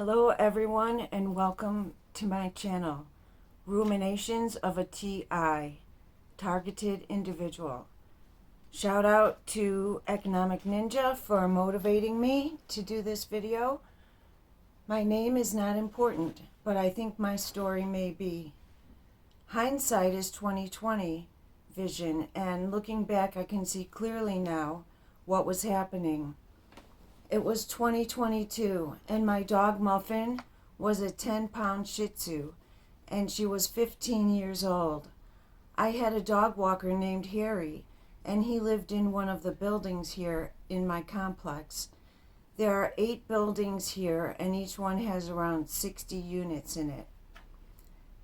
Hello everyone and welcome to my channel, Ruminations of a TI, Targeted Individual. Shout out to Economic Ninja for motivating me to do this video. My name is not important, but I think my story may be. Hindsight is 2020 vision, and looking back I can see clearly now what was happening. It was 2022, and my dog Muffin was a 10-pound Shih Tzu, and she was 15 years old. I had a dog walker named Harry, and he lived in one of the buildings here in my complex. There are 8 buildings here, and each one has around 60 units in it.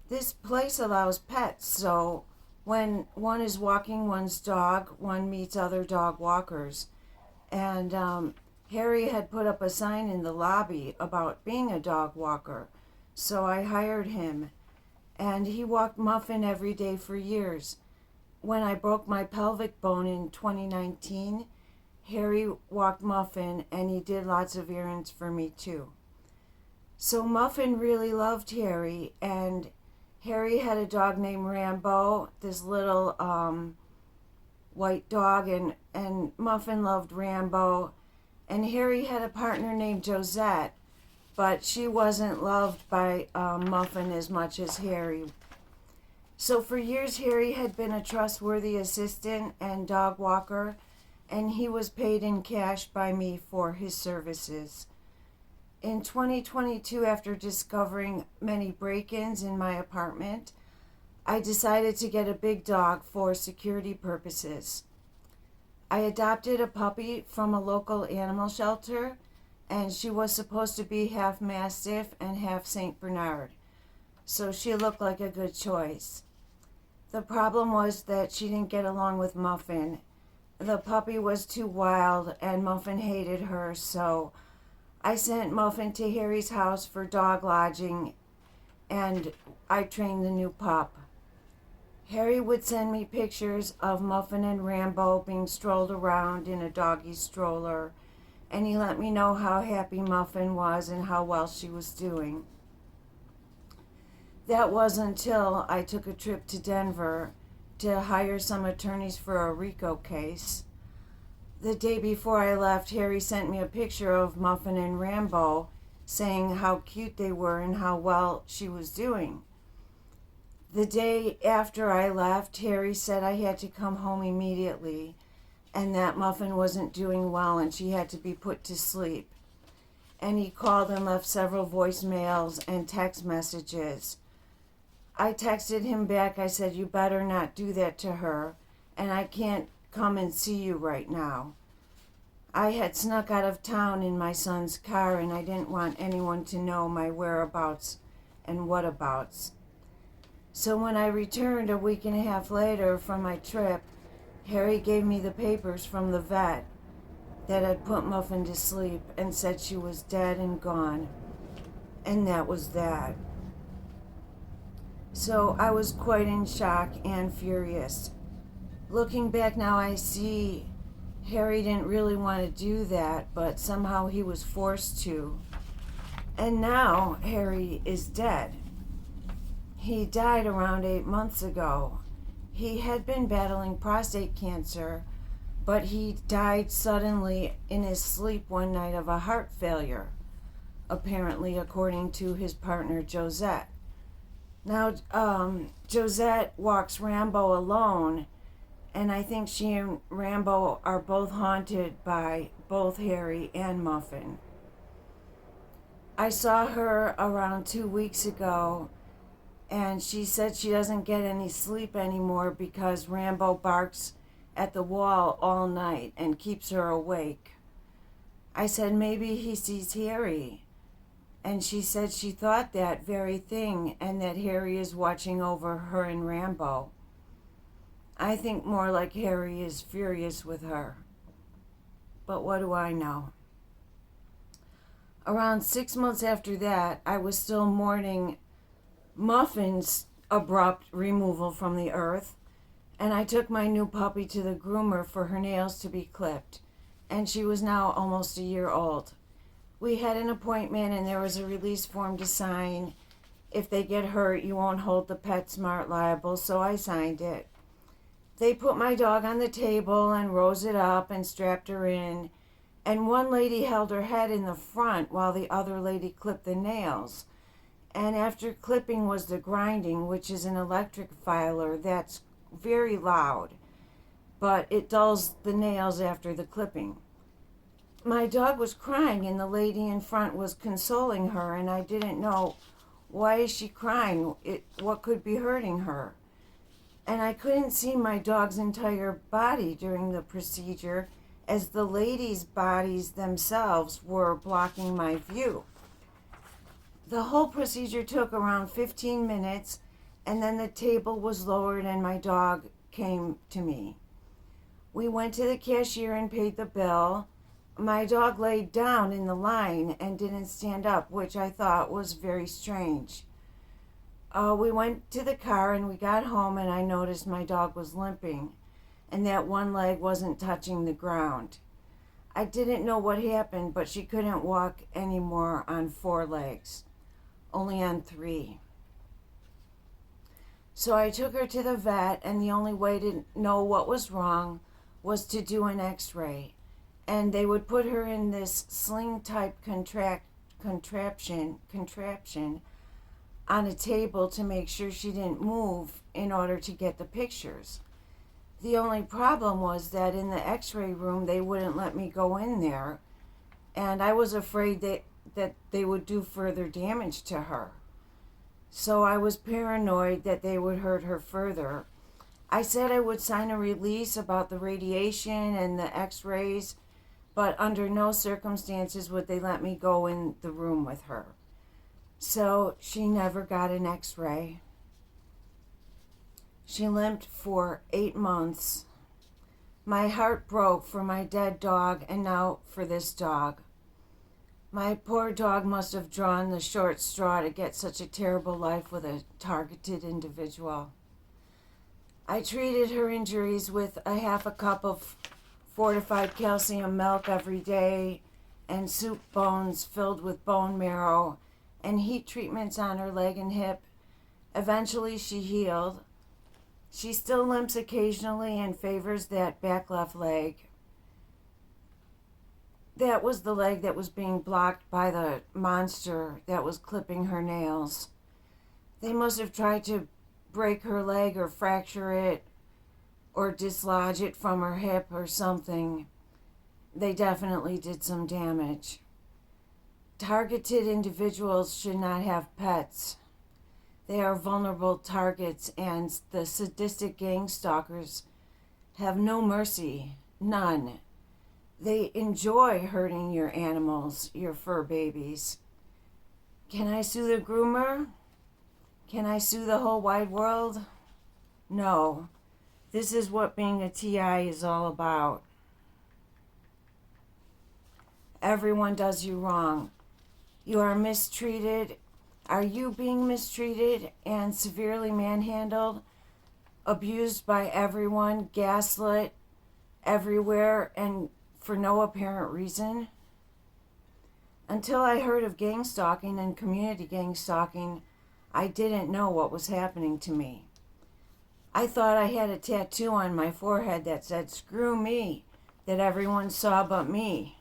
This place allows pets, so when one is walking one's dog, one meets other dog walkers. And Harry had put up a sign in the lobby about being a dog walker, so I hired him, and he walked Muffin every day for years. When I broke my pelvic bone in 2019, Harry walked Muffin, and he did lots of errands for me too. So Muffin really loved Harry, and Harry had a dog named Rambo, this little white dog, and Muffin loved Rambo. And Harry had a partner named Josette, but she wasn't loved by Muffin as much as Harry. So for years, Harry had been a trustworthy assistant and dog walker, and he was paid in cash by me for his services. In 2022, after discovering many break-ins in my apartment, I decided to get a big dog for security purposes. I adopted a puppy from a local animal shelter, and she was supposed to be half Mastiff and half St. Bernard, so she looked like a good choice. The problem was that she didn't get along with Muffin. The puppy was too wild, and Muffin hated her, so I sent Muffin to Harry's house for dog lodging, and I trained the new pup. Harry would send me pictures of Muffin and Rambo being strolled around in a doggy stroller, and he let me know how happy Muffin was and how well she was doing. That was until I took a trip to Denver to hire some attorneys for a RICO case. The day before I left, Harry sent me a picture of Muffin and Rambo, saying how cute they were and how well she was doing. The day after I left, Harry said I had to come home immediately and that Muffin wasn't doing well and she had to be put to sleep. And he called and left several voicemails and text messages. I texted him back. I said, "You better not do that to her, and I can't come and see you right now." I had snuck out of town in my son's car, and I didn't want anyone to know my whereabouts and whatabouts. So when I returned a week and a half later from my trip, Harry gave me the papers from the vet that had put Muffin to sleep and said she was dead and gone. And that was that. So I was quite in shock and furious. Looking back now, I see Harry didn't really want to do that, but somehow he was forced to. And now Harry is dead. He died around 8 months ago. He had been battling prostate cancer, but he died suddenly in his sleep one night of a heart failure, apparently according to his partner Josette. Now, Josette walks Rambo alone, and I think she and Rambo are both haunted by both Harry and Muffin. I saw her around 2 weeks ago, and she said she doesn't get any sleep anymore because Rambo barks at the wall all night and keeps her awake. I said maybe he sees Harry, and she said she thought that very thing and that Harry is watching over her and Rambo. I think more like Harry is furious with her. But what do I know? Around 6 months after that, I was still mourning Muffin's abrupt removal from the earth, and I took my new puppy to the groomer for her nails to be clipped, and she was now almost a year old. We had an appointment and there was a release form to sign. If they get hurt, you won't hold the PetSmart liable, so I signed it. They put my dog on the table and rose it up and strapped her in, and one lady held her head in the front while the other lady clipped the nails. And after clipping was the grinding, which is an electric filer that's very loud, but it dulls the nails after the clipping. My dog was crying and the lady in front was consoling her, and I didn't know, why is she crying? What could be hurting her? And I couldn't see my dog's entire body during the procedure, as the ladies' bodies themselves were blocking my view. The whole procedure took around 15 minutes, and then the table was lowered and my dog came to me. We went to the cashier and paid the bill. My dog laid down in the line and didn't stand up, which I thought was very strange. We went to the car and we got home, and I noticed my dog was limping and that one leg wasn't touching the ground. I didn't know what happened, but she couldn't walk anymore on 4 legs, only on 3. So I took her to the vet, and the only way to know what was wrong was to do an x-ray. And they would put her in this sling-type contraption on a table to make sure she didn't move in order to get the pictures. The only problem was that in the x-ray room, they wouldn't let me go in there, and I was afraid that they would do further damage to her. So I was paranoid that they would hurt her further. I said I would sign a release about the radiation and the x-rays, but under no circumstances would they let me go in the room with her. So she never got an x-ray. She limped for 8 months. My heart broke for my dead dog and now for this dog. My poor dog must have drawn the short straw to get such a terrible life with a targeted individual. I treated her injuries with a half a cup of fortified calcium milk every day and soup bones filled with bone marrow and heat treatments on her leg and hip. Eventually she healed. She still limps occasionally and favors that back left leg. That was the leg that was being blocked by the monster that was clipping her nails. They must have tried to break her leg or fracture it or dislodge it from her hip or something. They definitely did some damage. Targeted individuals should not have pets. They are vulnerable targets, and the sadistic gang stalkers have no mercy, none. They enjoy hurting your animals, your fur babies. Can I sue the groomer? Can I sue the whole wide world? No. This is what being a TI is all about. Everyone does you wrong. You are mistreated. Are you being mistreated and severely manhandled, abused by everyone, gaslit everywhere, and for no apparent reason? Until I heard of gang stalking and community gang stalking, I didn't know what was happening to me. I thought I had a tattoo on my forehead that said, "Screw me," that everyone saw but me.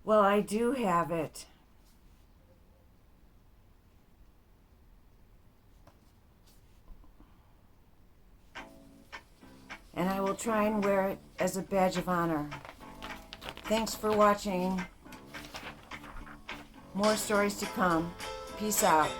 Well, I do have it. And I will try and wear it as a badge of honor. Thanks for watching. More stories to come. Peace out.